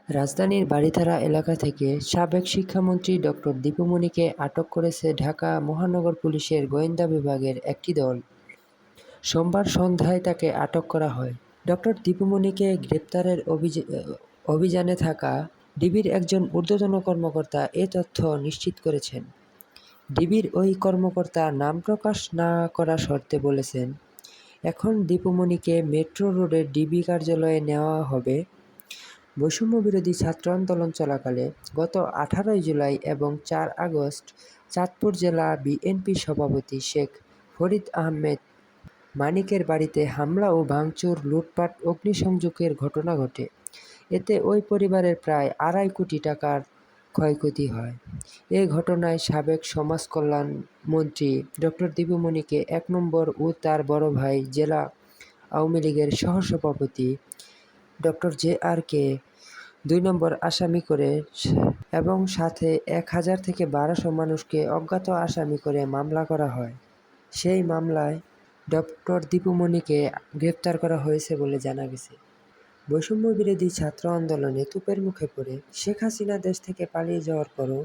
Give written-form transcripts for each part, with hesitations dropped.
রাজধানীর বারিধারা এলাকা থেকে সাবেক শিক্ষামন্ত্রী ডক্টর দীপু মনিকে আটক করেছে ঢাকা মহানগর পুলিশের গোয়েন্দা বিভাগের একটি দল। সোমবার সন্ধ্যায় তাকে আটক করা হয়। ডক্টর দীপু মনিকে গ্রেপ্তারের অভিযানে থাকা ডিবির একজন ঊর্ধ্বতন কর্মকর্তা এ তথ্য নিশ্চিত করেছেন। ডিবির ওই কর্মকর্তা নাম প্রকাশ না করা শর্তে বলেছেন, এখন দীপু মনিকে মেট্রো রোডের ডিবি কার্যালয়ে নেওয়া হবে। বৈষম্যবিরোধী ছাত্র আন্দোলন চলাকালে গত 18 জুলাই এবং 4 আগস্ট চাঁদপুর জেলা বিএনপির সভাপতি শেখ ফরিদ আহমেদ মানিকের বাড়িতে হামলা ও ভাঙচুর, লুটপাট, অগ্নিসংযোগের ঘটনা ঘটে। এতে ওই পরিবারের প্রায় 2.5 কোটি টাকার ক্ষয়ক্ষতি হয়। এ ঘটনায় সাবেক সমাজকল্যাণ মন্ত্রী ডক্টর দীপু মনিকে 1 নম্বর ও তার বড় ভাই জেলা আওয়ামী লীগের সহসভাপতি ডক্টর জে.আর.কে 2 নম্বর আসামি করে এবং সাথে 1000 থেকে 1200 মানুষকে অজ্ঞাত আসামি করে মামলা করা হয়। সেই মামলায় ডক্টর দীপু মনিকে গ্রেপ্তার করা হয়েছে বলে জানা গেছে। বৈষম্যবিরোধী ছাত্র আন্দোলনে তোপের মুখে পড়ে শেখ হাসিনা দেশ থেকে পালিয়ে যাওয়ার পরও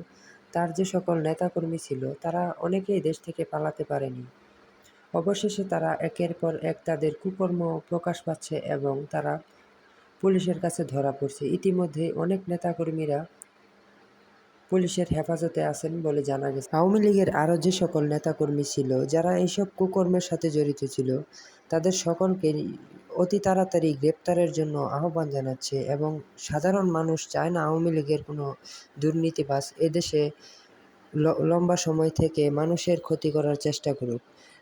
তার যে সকল নেতাকর্মী ছিল তারা অনেকেই দেশ থেকে পালাতে পারেনি। অবশেষে তারা একের পর এক তাদের কুকর্ম প্রকাশ পাচ্ছে এবং তারা পুলিশের কাছে ধরা পড়ছে। ইতিমধ্যে অনেক নেতাকর্মীরা পুলিশের হেফাজতে আছেন বলে জানা গেছে। আওয়ামী লীগের আরও যে সকল নেতাকর্মী ছিল যারা এইসব কুকর্মের সাথে জড়িত ছিল তাদের সকলকে অতি তাড়াতাড়ি গ্রেপ্তারের জন্য আহ্বান জানাচ্ছে এবং সাধারণ মানুষ চায় না আওয়ামী লীগের কোনো দুর্নীতিবাজ এদেশে লম্বা সময় থেকে মানুষের ক্ষতি করার চেষ্টা করুক।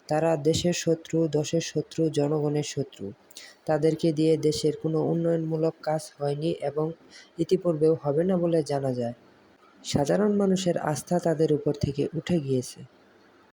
তারা দেশের শত্রু, দশের শত্রু, জনগণের শত্রু। তাদেরকে দিয়ে দেশের কোনো উন্নয়নমূলক কাজ হয়নি এবং ইতিপূর্বেও হবে না বলে জানা যায়। সাধারণ মানুষের আস্থা তাদের উপর থেকে উঠে গিয়েছে।